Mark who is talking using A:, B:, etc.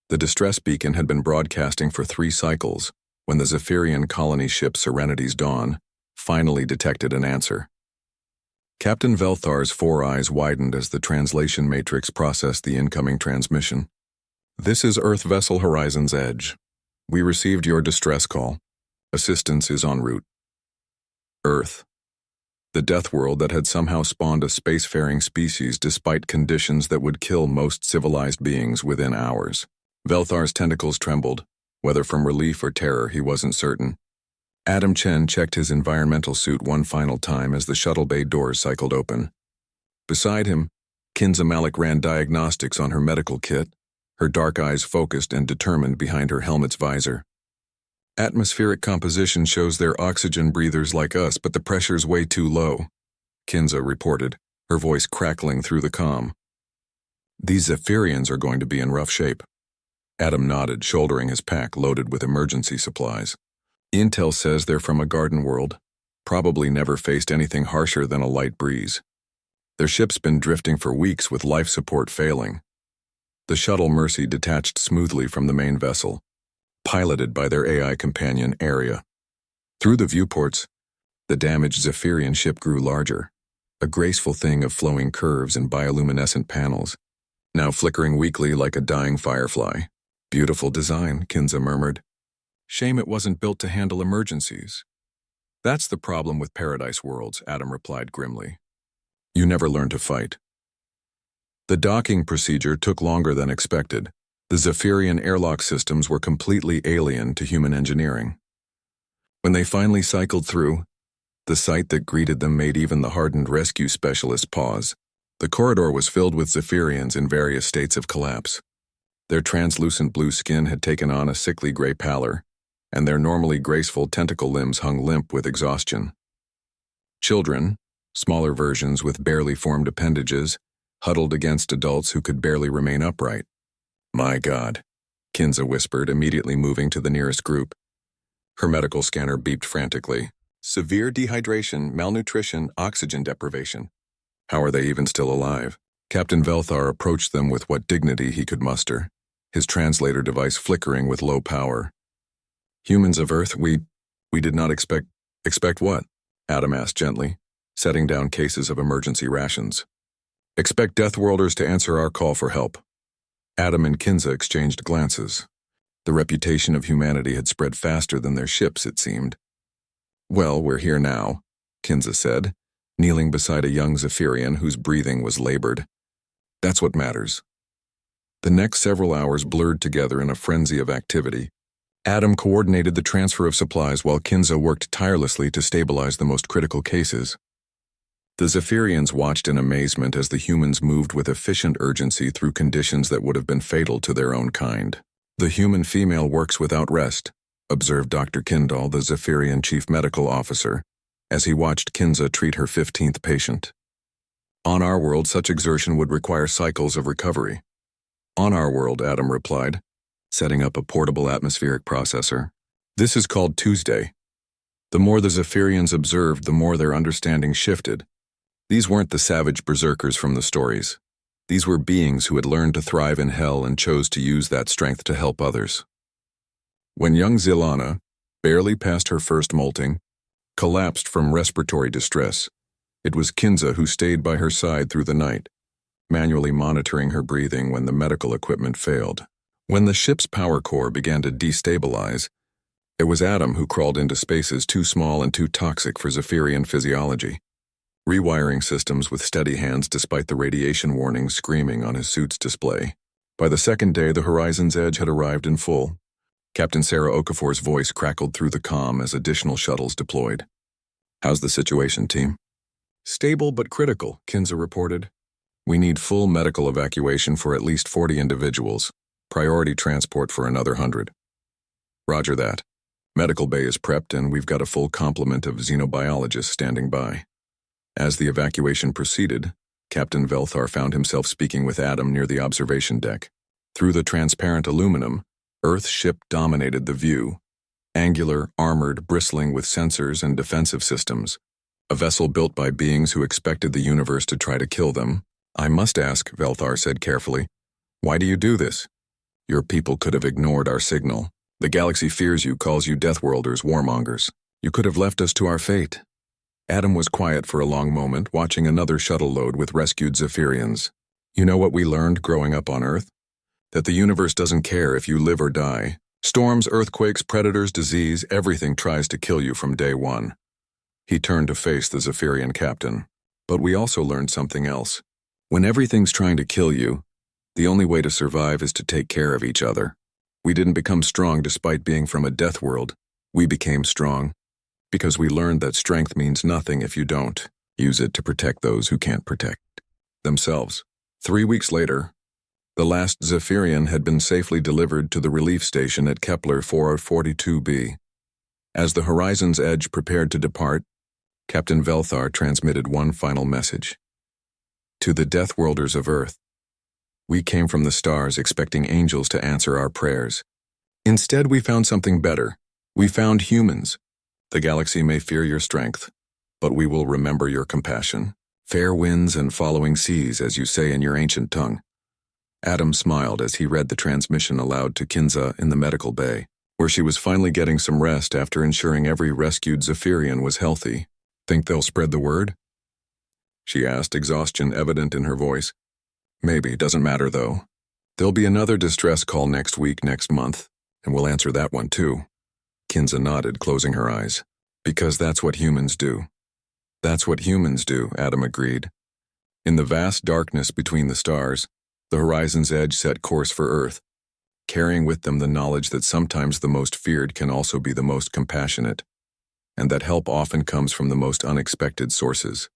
A: The distress beacon had been broadcasting for 3 cycles when the Zephyrian colony ship Serenity's Dawn finally detected an answer. Captain Velthar's 4 eyes widened as the translation matrix processed the incoming transmission. "This is Earth Vessel Horizon's Edge. We received your distress call. Assistance is en route." Earth. The death world that had somehow spawned a spacefaring species despite conditions that would kill most civilized beings within hours. Velthar's tentacles trembled, whether from relief or terror he wasn't certain. Adam Chen checked his environmental suit one final time as the shuttle bay doors cycled open. Beside him, Kinza Malik ran diagnostics on her medical kit, her dark eyes focused and determined behind her helmet's visor. "Atmospheric composition shows they're oxygen breathers like us, but the pressure's way too low," Kinza reported, her voice crackling through the comm. "These Zephyrians are going to be in rough shape." Adam nodded, shouldering his pack loaded with emergency supplies. "Intel says they're from a garden world, probably never faced anything harsher than a light breeze. Their ship's been drifting for weeks with life support failing." The shuttle Mercy detached smoothly from the main vessel, piloted by their AI companion, Area. Through the viewports, the damaged Zephyrian ship grew larger, a graceful thing of flowing curves and bioluminescent panels, now flickering weakly like a dying firefly. "Beautiful design," Kinza murmured. "Shame it wasn't built to handle emergencies." "That's the problem with Paradise Worlds," Adam replied grimly. "You never learn to fight." The docking procedure took longer than expected. The Zephyrian airlock systems were completely alien to human engineering. When they finally cycled through, the sight that greeted them made even the hardened rescue specialists pause. The corridor was filled with Zephyrians in various states of collapse. Their translucent blue skin had taken on a sickly gray pallor, and their normally graceful tentacle limbs hung limp with exhaustion. Children, smaller versions with barely formed appendages, huddled against adults who could barely remain upright. "My God," Kinza whispered, immediately moving to the nearest group. Her medical scanner beeped frantically. "Severe dehydration, malnutrition, oxygen deprivation. How are they even still alive?" Captain Velthar approached them with what dignity he could muster, his translator device flickering with low power. "Humans of Earth, we did not expect..." "Expect what?" Adam asked gently, setting down cases of emergency rations. "Expect Deathworlders to answer our call for help." Adam and Kinza exchanged glances. The reputation of humanity had spread faster than their ships, it seemed. "Well, we're here now," Kinza said, kneeling beside a young Zephyrian whose breathing was labored. "That's what matters." The next several hours blurred together in a frenzy of activity. Adam coordinated the transfer of supplies while Kinza worked tirelessly to stabilize the most critical cases. The Zephyrians watched in amazement as the humans moved with efficient urgency through conditions that would have been fatal to their own kind. "The human female works without rest," observed Dr. Kindall, the Zephyrian chief medical officer, as he watched Kinza treat her 15th patient. "On our world, such exertion would require cycles of recovery." "On our world," Adam replied, setting up a portable atmospheric processor. "This is called Tuesday." The more the Zephyrians observed, the more their understanding shifted. These weren't the savage berserkers from the stories. These were beings who had learned to thrive in hell and chose to use that strength to help others. When young Zilana, barely past her first molting, collapsed from respiratory distress, it was Kinza who stayed by her side through the night, manually monitoring her breathing when the medical equipment failed. When the ship's power core began to destabilize, it was Adam who crawled into spaces too small and too toxic for Zephyrian physiology, rewiring systems with steady hands despite the radiation warnings screaming on his suit's display. By the second day, the Horizon's Edge had arrived in full. Captain Sarah Okafor's voice crackled through the comm as additional shuttles deployed. "How's the situation, team?" "Stable but critical," Kinza reported. "We need full medical evacuation for at least 40 individuals. Priority transport for another 100. "Roger that. Medical bay is prepped and we've got a full complement of xenobiologists standing by." As the evacuation proceeded, Captain Velthar found himself speaking with Adam near the observation deck. Through the transparent aluminum, Earth's ship dominated the view. Angular, armored, bristling with sensors and defensive systems. A vessel built by beings who expected the universe to try to kill them. "I must ask," Velthar said carefully, "why do you do this? Your people could have ignored our signal. The galaxy fears you, calls you Deathworlders, warmongers. You could have left us to our fate. Adam was quiet for a long moment, watching another shuttle load with rescued Zephyrians. You know what we learned growing up on Earth? That the universe doesn't care if you live or die. Storms, earthquakes, predators, disease, everything tries to kill you from day one. He turned to face the Zephyrian captain. But we also learned something else. When everything's trying to kill you, the only way to survive is to take care of each other. We didn't become strong despite being from a death world. We became strong because we learned that strength means nothing if you don't use it to protect those who can't protect themselves. 3 weeks later, the last Zephyrian had been safely delivered to the relief station at Kepler 442b. As the Horizon's Edge prepared to depart, Captain Velthar transmitted one final message. To the Deathworlders of Earth, we came from the stars expecting angels to answer our prayers. Instead, we found something better. We found humans. The galaxy may fear your strength, but we will remember your compassion. Fair winds and following seas, as you say in your ancient tongue. Adam smiled as he read the transmission aloud to Kinza in the medical bay, where she was finally getting some rest after ensuring every rescued Zephyrian was healthy. Think they'll spread the word? She asked, exhaustion evident in her voice. Maybe, doesn't matter though. There'll be another distress call next week, next month, and we'll answer that one too. Kinza nodded, closing her eyes. Because that's what humans do. That's what humans do, Adam agreed. In the vast darkness between the stars, the Horizon's Edge set course for Earth, carrying with them the knowledge that sometimes the most feared can also be the most compassionate, and that help often comes from the most unexpected sources.